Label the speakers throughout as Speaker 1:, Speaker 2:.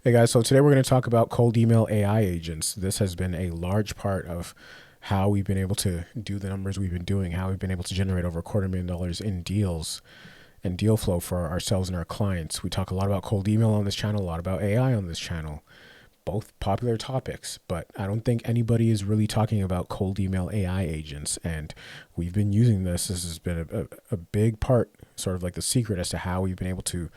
Speaker 1: Hey guys, so today we're going to talk about cold email AI agents. This has been a large part of how we've been able to do the numbers we've been doing, how we've been able to generate over $250,000 in deals and deal flow for ourselves and our clients. We talk a lot about cold email on this channel, a lot about AI on this channel, both popular topics, but I don't think anybody is really talking about cold email AI agents. And we've been using this. This has been a big part, sort of like the secret as to how we've been able to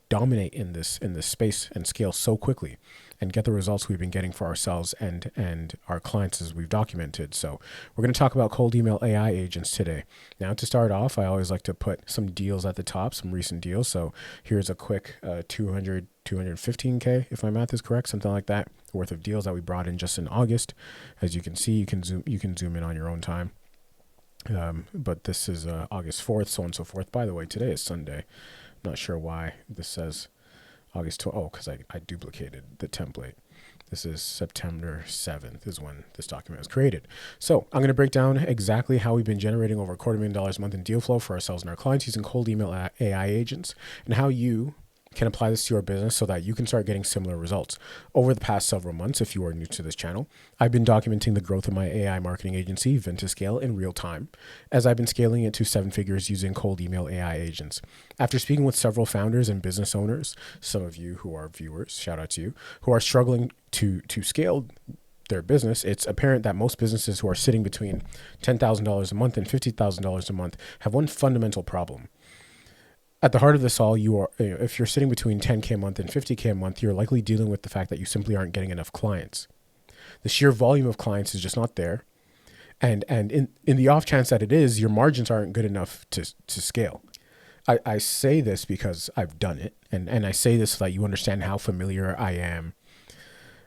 Speaker 1: dominate in this space and scale so quickly and get the results we've been getting for ourselves and our clients as we've documented. So we're going to talk about cold email AI agents today. Now, to start off, I always like to put some deals at the top, some recent deals. So here's a quick 215K, if my math is correct, something like that, worth of deals that we brought in just in August. As you can see, you can zoom in on your own time. But this is August 4th, so on and so forth. By the way, today is Sunday. Not sure why this says August 12th. Oh, because I duplicated the template. This is September 7th is when this document was created. So I'm going to break down exactly how we've been generating over $250,000 a month in deal flow for ourselves and our clients using cold email AI agents, and how you can apply this to your business so that you can start getting similar results. Over the past several months, if you are new to this channel, I've been documenting the growth of my AI marketing agency, Ventiscale, in real time, as I've been scaling it to 7 figures using cold email AI agents. After speaking with several founders and business owners, some of you who are viewers, shout out to you, who are struggling to scale their business, it's apparent that most businesses who are sitting between $10,000 a month and $50,000 a month have one fundamental problem. At the heart of this all, if you're sitting between 10K a month and 50K a month, you're likely dealing with the fact that you simply aren't getting enough clients. The sheer volume of clients is just not there. And in the off chance that it is, your margins aren't good enough to scale. I say this because I've done it. And I say this so that you understand how familiar I am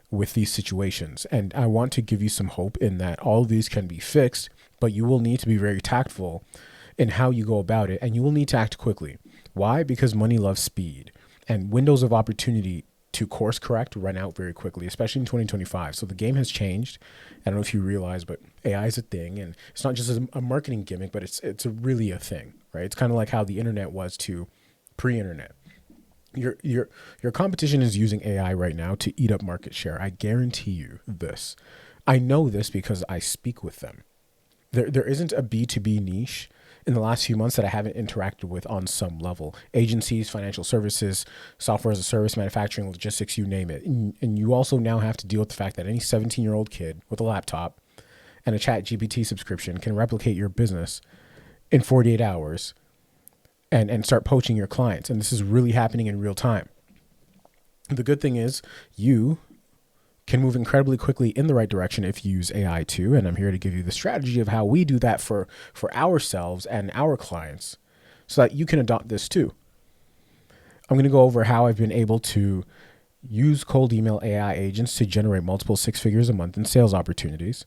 Speaker 1: with these situations. And I want to give you some hope in that all of these can be fixed, but you will need to be very tactful in how you go about it. And you will need to act quickly. Why? Because money loves speed, and windows of opportunity to course correct run out very quickly, especially in 2025. So the game has changed. I don't know if you realize, but AI is a thing, and it's not just a marketing gimmick, but it's really a thing, right? It's kind of like how the internet was to pre-internet. Your competition is using AI right now to eat up market share. I guarantee you this. I know this because I speak with them. There isn't a B2B niche in the last few months that I haven't interacted with on some level. Agencies, financial services, software as a service, manufacturing, logistics, you name it. And you also now have to deal with the fact that any 17-year-old kid with a laptop and a chat GPT subscription can replicate your business in 48 hours and start poaching your clients. And this is really happening in real time. The good thing is you can move incredibly quickly in the right direction if you use AI too. And I'm here to give you the strategy of how we do that for ourselves and our clients so that you can adopt this too. I'm going to go over how I've been able to use cold email AI agents to generate multiple 6 figures a month in sales opportunities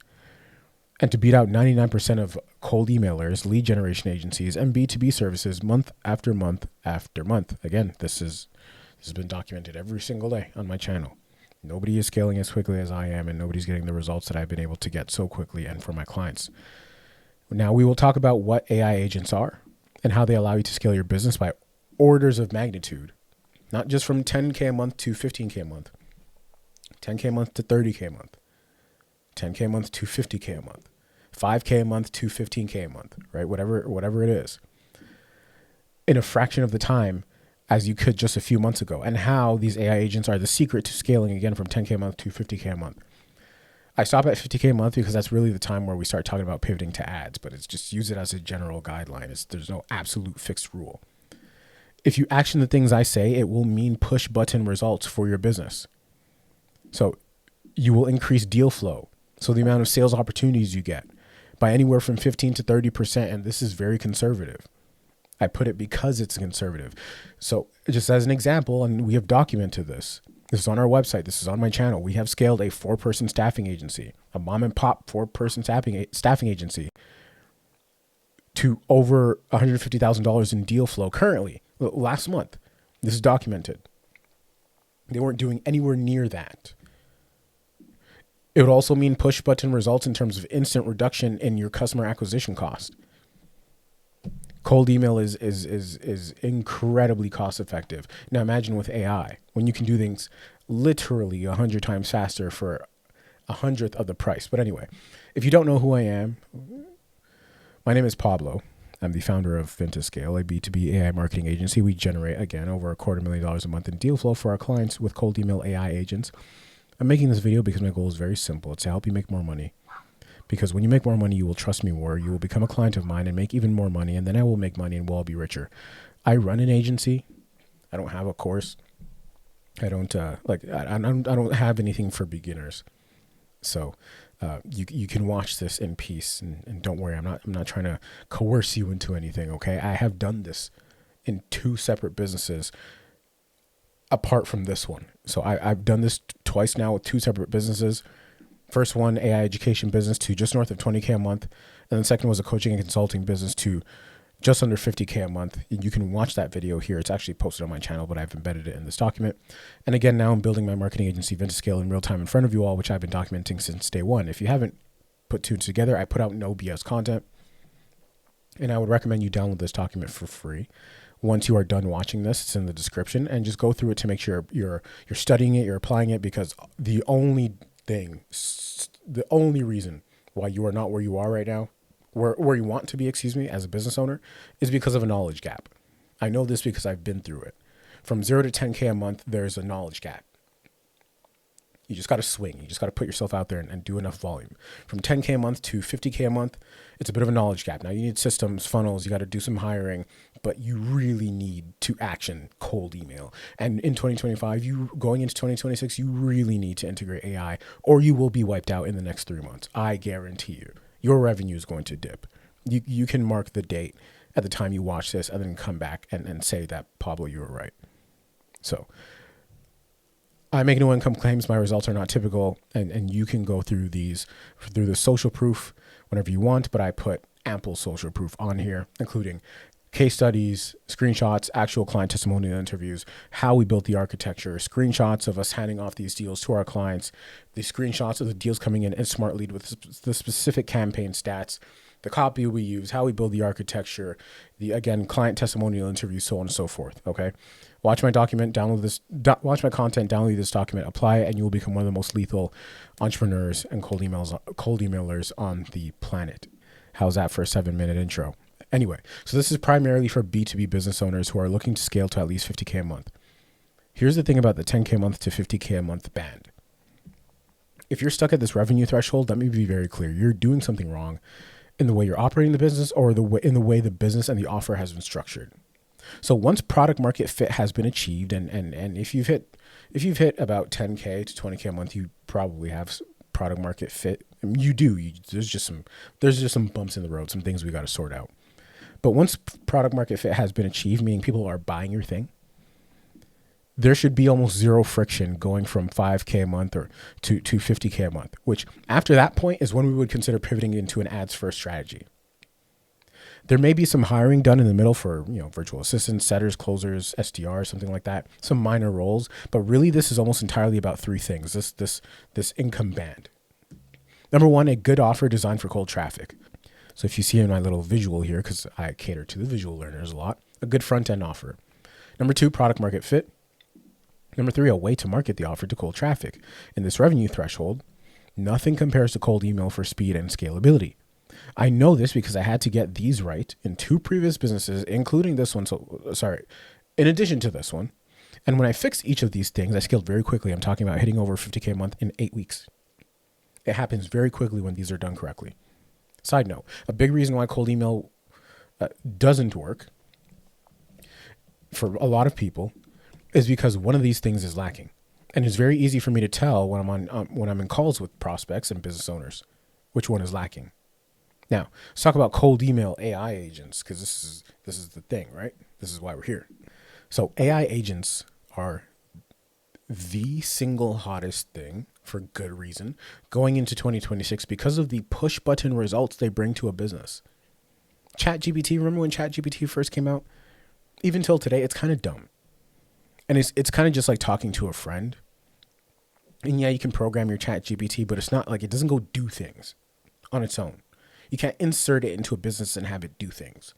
Speaker 1: and to beat out 99% of cold emailers, lead generation agencies, and B2B services month after month after month. Again, this has been documented every single day on my channel. Nobody is scaling as quickly as I am, and nobody's getting the results that I've been able to get so quickly and for my clients. Now, we will talk about what AI agents are and how they allow you to scale your business by orders of magnitude, not just from 10K a month to 15K a month, 10K a month to 30K a month, 10K a month to 50K a month, 5K a month to 15K a month, right? Whatever it is, in a fraction of the time as you could just a few months ago, and how these AI agents are the secret to scaling again from 10K a month to 50K a month. I stop at 50K a month because that's really the time where we start talking about pivoting to ads, but it's just use it as a general guideline. There's no absolute fixed rule. If you action the things I say, it will mean push button results for your business. So you will increase deal flow. So the amount of sales opportunities you get by anywhere from 15 to 30%, and this is very conservative. I put it because it's conservative. So just as an example, and we have documented this. This is on our website. This is on my channel. We have scaled a 4-person staffing agency, a mom and pop 4-person staffing agency, to over $150,000 in deal flow currently, last month. This is documented. They weren't doing anywhere near that. It would also mean push button results in terms of instant reduction in your customer acquisition cost. Cold email is incredibly cost effective. Now imagine with AI, when you can do things literally 100 times faster for 100th of the price. But anyway, if you don't know who I am, my name is Pablo. I'm the founder of Ventiscale, a B2B AI marketing agency. We generate, again, over $250,000 a month in deal flow for our clients with cold email AI agents. I'm making this video because my goal is very simple. It's to help you make more money. Because when you make more money, you will trust me more. You will become a client of mine and make even more money. And then I will make money and we'll all be richer. I run an agency. I don't have a course. I don't I don't have anything for beginners. So you can watch this in peace and don't worry. I'm not trying to coerce you into anything. Okay. I have done this in 2 separate businesses apart from this one. So I've done this twice now with 2 separate businesses. First one, AI education business to just north of 20K a month. And then second was a coaching and consulting business to just under 50K a month. You can watch that video here. It's actually posted on my channel, but I've embedded it in this document. And again, now I'm building my marketing agency, Ventiscale, in real time in front of you all, which I've been documenting since day one. If you haven't put 2 together, I put out no BS content. And I would recommend you download this document for free. Once you are done watching this, it's in the description, and just go through it to make sure you're studying it, you're applying it, because the only reason why you are not where you are right now, where you want to be, as a business owner, is because of a knowledge gap. I know this because I've been through it. From 0 to 10K a month, there's a knowledge gap. You just got to swing. You just got to put yourself out there and do enough volume. From 10K a month to 50K a month, it's a bit of a knowledge gap. Now you need systems, funnels, you got to do some hiring, but you really need to action cold email. And in 2025, going into 2026, you really need to integrate AI, or you will be wiped out in the next 3 months. I guarantee you, your revenue is going to dip. You can mark the date at the time you watch this and then come back and say that, Pablo, you were right. So I make no income claims. My results are not typical. And you can go through the social proof whenever you want, but I put ample social proof on here, including case studies, screenshots, actual client testimonial interviews, how we built the architecture, screenshots of us handing off these deals to our clients, the screenshots of the deals coming in Smart Lead with the specific campaign stats, the copy we use, how we build the architecture, again, client testimonial interviews, so on and so forth. Okay. Watch my document, watch my content, download this document, apply it, and you will become one of the most lethal entrepreneurs and cold emailers on the planet. How's that for a 7-minute intro? Anyway, so this is primarily for B2B business owners who are looking to scale to at least 50K a month. Here's the thing about the 10K a month to 50K a month band. If you're stuck at this revenue threshold, let me be very clear. You're doing something wrong in the way you're operating the business, or in the way the business and the offer has been structured. So once product market fit has been achieved, and if you've hit about 10K to 20K a month, you probably have product market fit. I mean, you do. There's just some bumps in the road, some things we got to sort out. But once product market fit has been achieved, meaning people are buying your thing, there should be almost zero friction going from 5K a month or to 50K a month, which after that point is when we would consider pivoting into an ads first strategy. There may be some hiring done in the middle for, virtual assistants, setters, closers, SDR, something like that, some minor roles. But really, this is almost entirely about 3 things, this income band. Number 1, a good offer designed for cold traffic. So if you see in my little visual here, because I cater to the visual learners a lot, a good front-end offer. Number 2, product market fit. Number 3, a way to market the offer to cold traffic. In this revenue threshold, nothing compares to cold email for speed and scalability. I know this because I had to get these right in 2 previous businesses, including this one. In addition to this one. And when I fixed each of these things, I scaled very quickly. I'm talking about hitting over 50K a month in 8 weeks. It happens very quickly when these are done correctly. Side note, a big reason why cold email doesn't work for a lot of people is because one of these things is lacking. And it's very easy for me to tell when I'm in calls with prospects and business owners which one is lacking. Now, let's talk about cold email AI agents, because this is the thing, right? This is why we're here. So AI agents are the single hottest thing, for good reason, going into 2026 because of the push button results they bring to a business. ChatGPT, remember when ChatGPT first came out? Even till today, it's kind of dumb. And it's kind of just like talking to a friend. And yeah, you can program your ChatGPT, but it's not like, it doesn't go do things on its own. You can't insert it into a business and have it do things.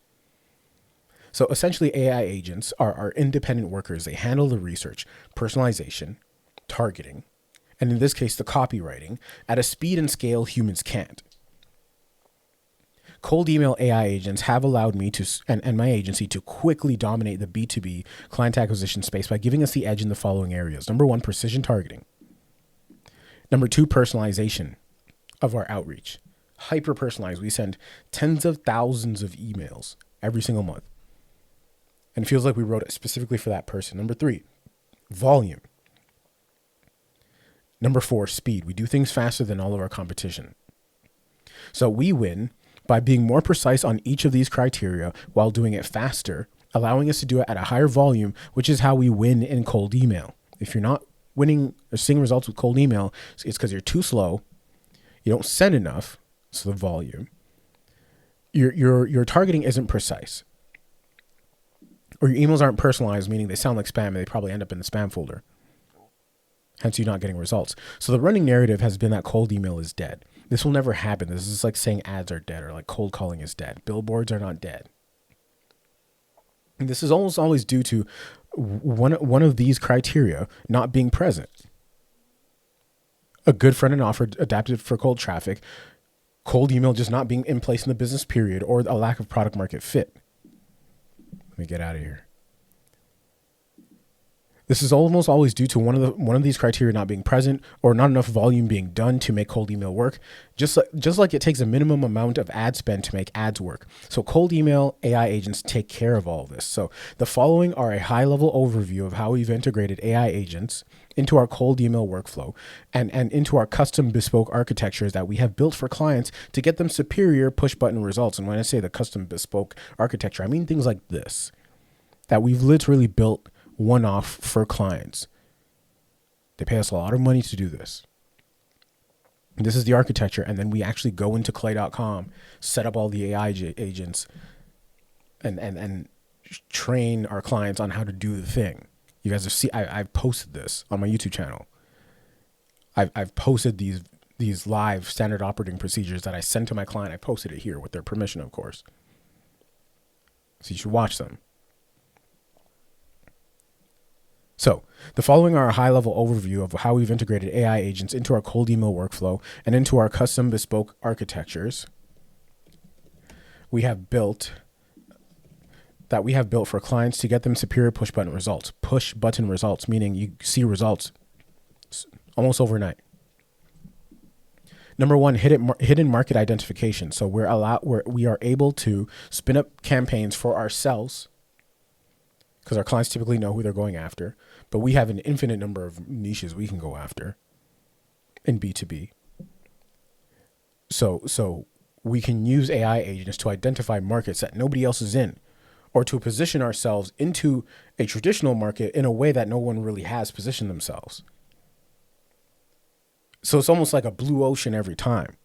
Speaker 1: So essentially, AI agents are independent workers. They handle the research, personalization, targeting, and in this case, the copywriting, at a speed and scale humans can't. Cold email AI agents have allowed me to, and my agency, to quickly dominate the B2B client acquisition space by giving us the edge in the following areas. Number one, precision targeting. Number two, personalization of our outreach. Hyper personalized. We send tens of thousands of emails every single month. And it feels like we wrote it specifically for that person. Number three, volume. Number four, speed. We do things faster than all of our competition. So we win by being more precise on each of these criteria while doing it faster, allowing us to do it at a higher volume, which is how we win in cold email. If you're not winning or seeing results with cold email, it's because you're too slow. You don't send enough, so the volume. Your targeting isn't precise. Or your emails aren't personalized, meaning they sound like spam and they probably end up in the spam folder. Hence, you're not getting results. So the running narrative has been that cold email is dead. This will never happen. This is like saying ads are dead or like cold calling is dead. Billboards are not dead. And this is almost always due to one of these criteria not being present. A good front end offer adapted for cold traffic, cold email just not being in place in the business period, or a lack of product market fit. Let me get out of here. This is almost always due to one of these criteria not being present or not enough volume being done to make cold email work. Just like it takes a minimum amount of ad spend to make ads work. So cold email AI agents take care of all of this. So the following are a high-level overview of how we've integrated AI agents into our cold email workflow and into our custom bespoke architectures that we have built for clients to get them superior push button results. And when I say the custom bespoke architecture, I mean things like this, that we've literally built one-off for clients. They pay us a lot of money to do this. This is the architecture, and then we actually go into clay.com, set up all the AI agents, and train our clients on how to do the thing. You guys have seen, I've posted this on my YouTube channel. I've posted these live standard operating procedures that I send to my client. I posted it here with their permission, of course. So you should watch them. So the following are a high-level overview of how we've integrated AI agents into our cold email workflow and into our custom bespoke architectures we have built for clients to get them superior push button results. Push button results, meaning you see results almost overnight. Number one, hidden market identification. So we are able to spin up campaigns for ourselves because our clients typically know who they're going after, but we have an infinite number of niches we can go after in B2B. So we can use AI agents to identify markets that nobody else is in, or to position ourselves into a traditional market in a way that no one really has positioned themselves. So it's almost like a blue ocean every time.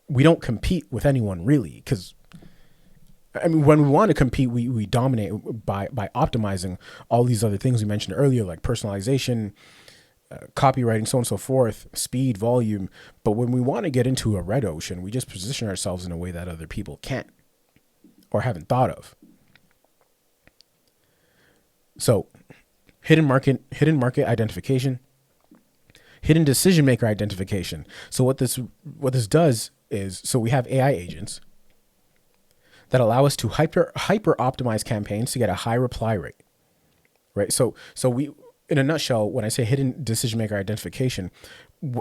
Speaker 1: We don't compete with anyone really, because I mean, when we want to compete, we dominate by optimizing all these other things we mentioned earlier, like personalization, copywriting, so on and so forth, speed, volume. But when we want to get into a red ocean, we just position ourselves in a way that other people can't or haven't thought of. So hidden market identification, hidden decision maker identification. So what this does is, so we have AI agents that allow us to hyper optimize campaigns to get a high reply rate, right? So we, in a nutshell, when I say hidden decision maker identification,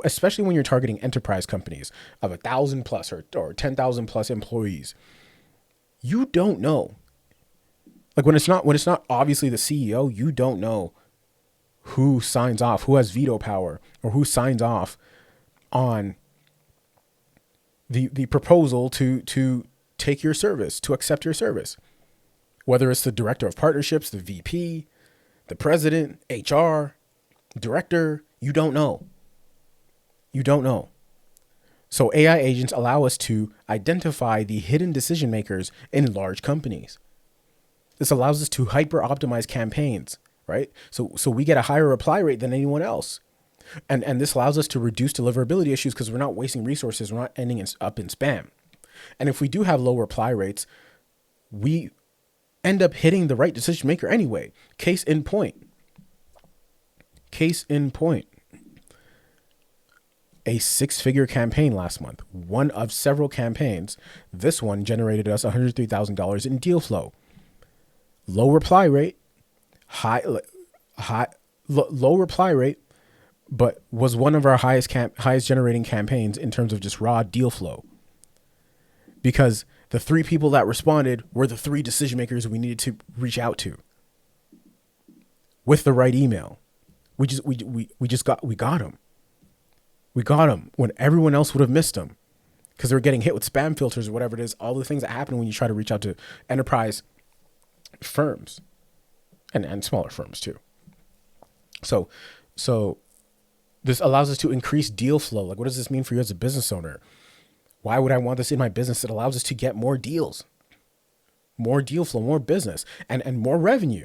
Speaker 1: especially when you're targeting enterprise companies of 1,000 plus or 10,000 plus employees, you don't know. Like when it's not obviously the CEO, you don't know who signs off, who has veto power, or who signs off on the proposal to take your service, to accept your service. Whether it's the director of partnerships, the VP, the president, HR, director, you don't know. You don't know. So AI agents allow us to identify the hidden decision makers in large companies. This allows us to hyper optimize campaigns, right? So we get a higher reply rate than anyone else. And this allows us to reduce deliverability issues because we're not wasting resources. We're not ending up in spam. And if we do have low reply rates, we end up hitting the right decision maker anyway. Case in point, Case in point, a 6-figure campaign last month, one of several campaigns. This one generated us $103,000 in deal flow. Low reply rate, low reply rate, but was one of our highest generating campaigns in terms of just raw deal flow. Because the 3 people that responded were the 3 decision makers we needed to reach out to with the right email. We got them. We got them when everyone else would have missed them because they were getting hit with spam filters or whatever it is. All the things that happen when you try to reach out to enterprise firms and smaller firms too. So this allows us to increase deal flow. Like, what does this mean for you as a business owner? Why would I want this in my business? It allows us to get more deals, more deal flow, more business, and more revenue.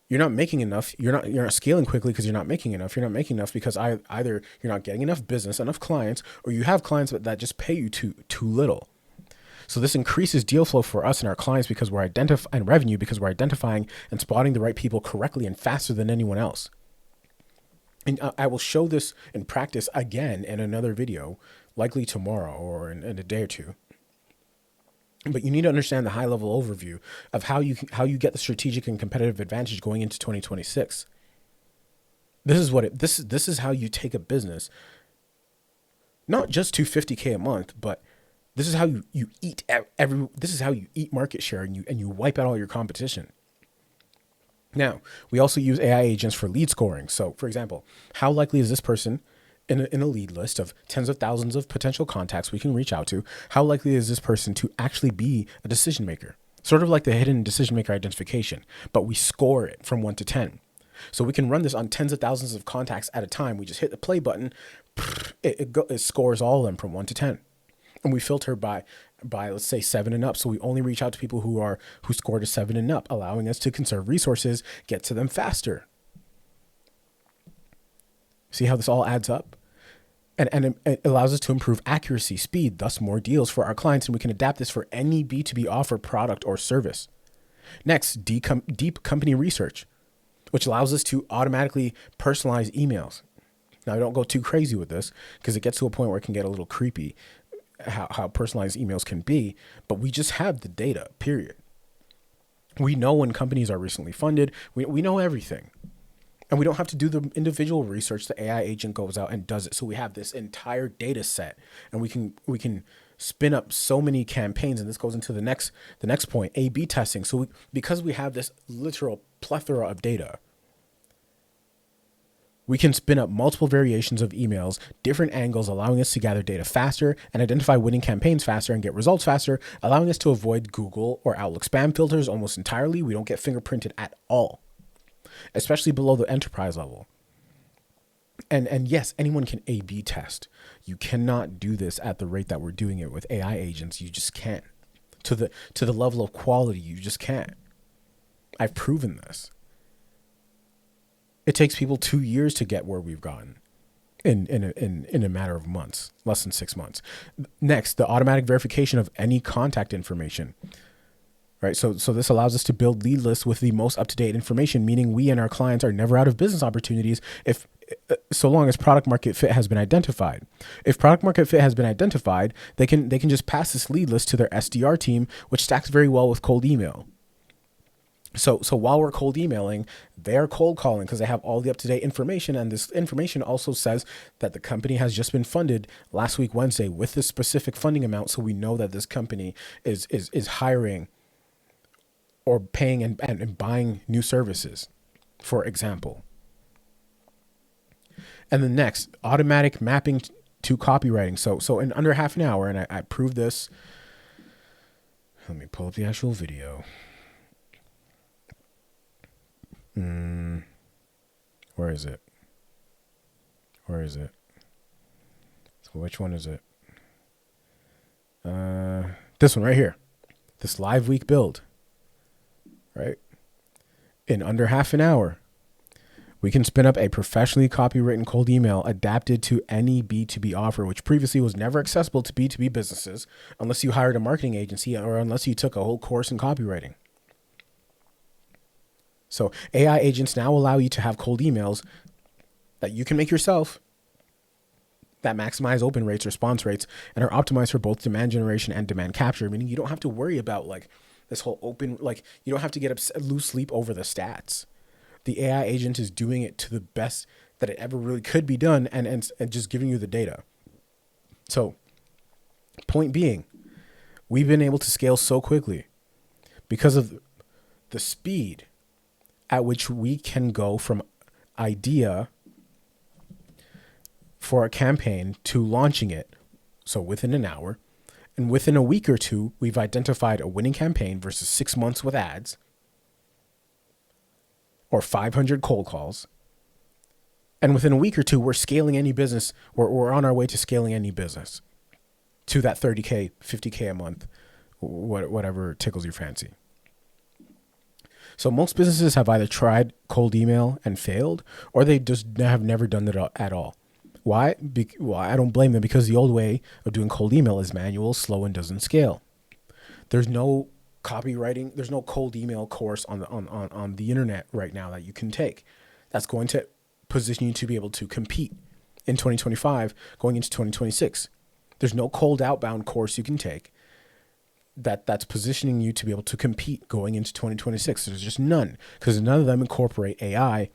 Speaker 1: You're not making enough. You're not scaling quickly because you're not making enough. You're not making enough because either you're not getting enough business, enough clients, or you have clients that just pay you too little. So this increases deal flow for us and our clients because we're identifying revenue because we're identifying and spotting the right people correctly and faster than anyone else. And I will show this in practice again in another video, likely tomorrow or in a day or two. But you need to understand the high level overview of how you get the strategic and competitive advantage going into 2026. This is how you take a business, not just to $50K a month, but this is how you eat this is how you eat market share and you wipe out all your competition. Now, we also use AI agents for lead scoring. So, for example, how likely is this person in a lead list of tens of thousands of potential contacts we can reach out to? How likely is this person to actually be a decision maker? Sort of like the hidden decision maker identification, but we score it from 1 to 10. So we can run this on tens of thousands of contacts at a time. We just hit the play button. It scores all of them from 1 to 10. And we filter by let's say 7 and up. So we only reach out to people who scored a 7 and up, allowing us to conserve resources, get to them faster. See how this all adds up? And it allows us to improve accuracy, speed, thus more deals for our clients. And we can adapt this for any B2B offer, product, or service. Next, deep company research, which allows us to automatically personalize emails. Now, I don't go too crazy with this because it gets to a point where it can get a little creepy how personalized emails can be, but we just have the data, period. We know when companies are recently funded. We know everything. And we don't have to do the individual research. The AI agent goes out and does it. So we have this entire data set and we can spin up so many campaigns. And this goes into the next point, A/B testing. So because we have this literal plethora of data, we can spin up multiple variations of emails, different angles, allowing us to gather data faster and identify winning campaigns faster and get results faster, allowing us to avoid Google or Outlook spam filters almost entirely. We don't get fingerprinted at all, especially below the enterprise level. And yes, anyone can A/B test. You cannot do this at the rate that we're doing it with AI agents. You just can't. To the level of quality, you just can't. I've proven this. It takes people 2 years to get where we've gotten in a matter of months, less than 6 months. Next, the automatic verification of any contact information. Right. So this allows us to build lead lists with the most up-to-date information, meaning we and our clients are never out of business opportunities so long as product market fit has been identified. If product market fit has been identified, they can just pass this lead list to their SDR team, which stacks very well with cold email. So while we're cold emailing, they're cold calling because they have all the up-to-date information. And this information also says that the company has just been funded last week, Wednesday, with this specific funding amount. So we know that this company is hiring or paying and buying new services, for example. And the next, automatic mapping to copywriting. So in under half an hour, and I proved this. Let me pull up the actual video. Where is it? So which one is it? This one right here. This live week build. Right? In under half an hour, we can spin up a professionally copywritten cold email adapted to any B2B offer, which previously was never accessible to B2B businesses unless you hired a marketing agency or unless you took a whole course in copywriting. So AI agents now allow you to have cold emails that you can make yourself that maximize open rates, response rates, and are optimized for both demand generation and demand capture, meaning you don't have to worry about like this whole open, like you don't have to get upset, lose sleep over the stats. The AI agent is doing it to the best that it ever really could be done and just giving you the data. So point being, we've been able to scale so quickly because of the speed at which we can go from idea for a campaign to launching it. So within an hour, and within a week or two, we've identified a winning campaign versus 6 months with ads or 500 cold calls. And within a week or two, we're scaling any business. We're on our way to scaling any business to that 30K, 50K a month, whatever tickles your fancy. So most businesses have either tried cold email and failed, or they just have never done it at all. Why? Well, I don't blame them, because the old way of doing cold email is manual, slow, and doesn't scale. There's no copywriting. There's no cold email course on the internet right now that you can take that's going to position you to be able to compete in 2025 going into 2026. There's no cold outbound course you can take that's positioning you to be able to compete going into 2026. There's just none, because none of them incorporate AI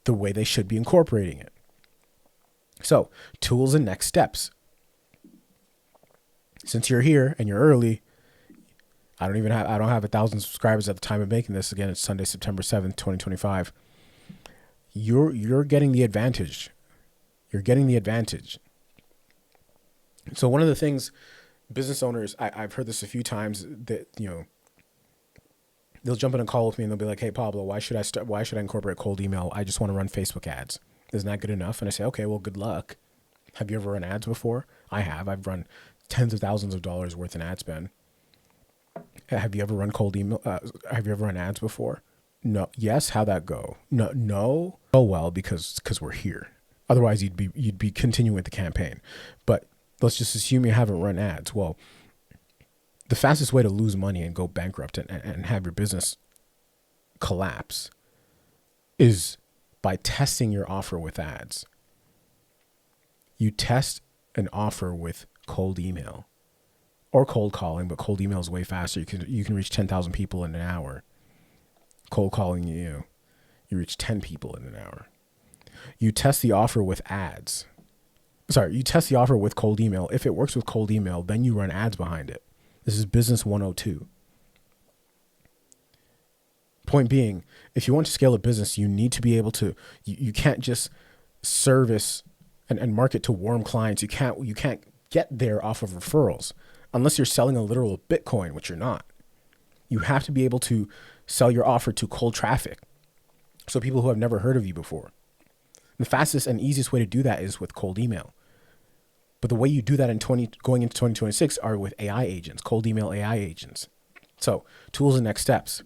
Speaker 1: the way they should be incorporating it. So, tools and next steps. Since you're here and you're early, I don't have 1,000 subscribers at the time of making this. Again, it's Sunday, September 7th, 2025. You're getting the advantage. You're getting the advantage. So one of the things business owners, I've heard this a few times, that, you know, they'll jump in a call with me and they'll be like, "Hey, Pablo, why should I incorporate cold email? I just want to run Facebook ads. Isn't that good enough?" And I say, "Okay, well, good luck. Have you ever run ads before?" I have. I've run tens of thousands of dollars worth in ad spend. Have you ever run cold email? Have you ever run ads before? No. Yes. How'd that go? No. Oh, well, because we're here. Otherwise, you'd be continuing with the campaign. But let's just assume you haven't run ads. Well, the fastest way to lose money and go bankrupt and have your business collapse is by testing your offer with ads. You test an offer with cold email or cold calling, but cold email is way faster. You can reach 10,000 people in an hour. Cold calling, you reach 10 people in an hour. You test the offer with ads. You test the offer with cold email. If it works with cold email, then you run ads behind it. This is business 102. Point being, if you want to scale a business, you need to be able to, you can't just service and market to warm clients. You can't get there off of referrals unless you're selling a literal Bitcoin, which you're not. You have to be able to sell your offer to cold traffic. So people who have never heard of you before. The fastest and easiest way to do that is with cold email. But the way you do that going into 2026 are with AI agents, cold email AI agents. So tools and next steps.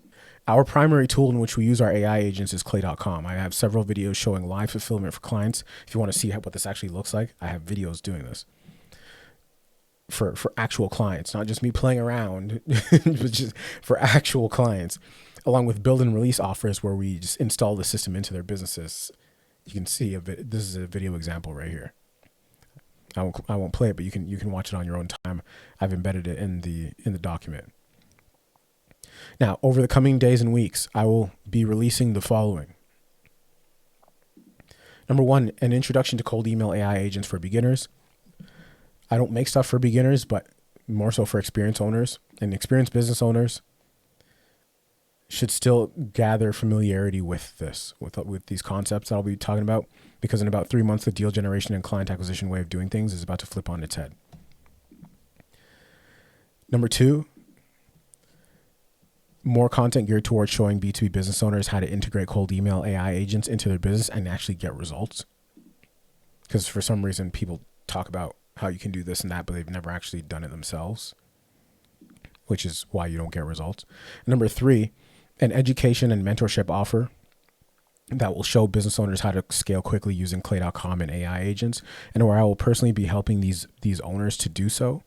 Speaker 1: Our primary tool in which we use our AI agents is Clay.com. I have several videos showing live fulfillment for clients. If you want to see what this actually looks like, I have videos doing this for actual clients, not just me playing around, but just for actual clients, along with build and release offers where we just install the system into their businesses. You can see this is a video example right here. I won't play it, but you can watch it on your own time. I've embedded it in the document. Now, over the coming days and weeks, I will be releasing the following. Number one, an introduction to cold email AI agents for beginners. I don't make stuff for beginners, but more so for experienced owners, and experienced business owners should still gather familiarity with this, with these concepts that I'll be talking about, because in about 3 months, the deal generation and client acquisition way of doing things is about to flip on its head. Number two, more content geared towards showing B2B business owners how to integrate cold email AI agents into their business and actually get results. Because for some reason, people talk about how you can do this and that, but they've never actually done it themselves, which is why you don't get results. Number three, an education and mentorship offer that will show business owners how to scale quickly using Clay.com and AI agents, and where I will personally be helping these owners to do so.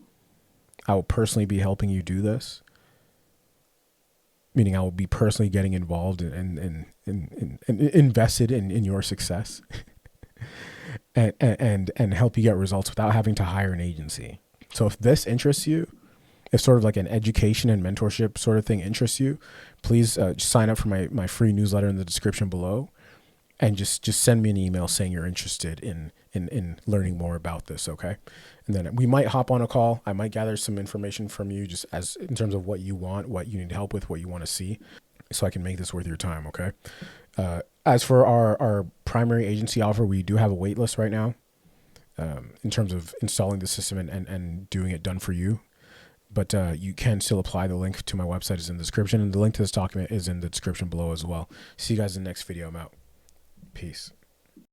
Speaker 1: I will personally be helping you do this. meaning I will be personally getting involved and invested in your success and help you get results without having to hire an agency. So if this interests you, if sort of like an education and mentorship sort of thing interests you, please sign up for my free newsletter in the description below, and just send me an email saying you're interested in learning more about this, okay? And then we might hop on a call. I might gather some information from you just as in terms of what you want, what you need help with, what you want to see, so I can make this worth your time, okay? As for our primary agency offer, we do have a wait list right now in terms of installing the system and doing it done for you. But you can still apply. The link to my website is in the description, and the link to this document is in the description below as well. See you guys in the next video. I'm out. Peace.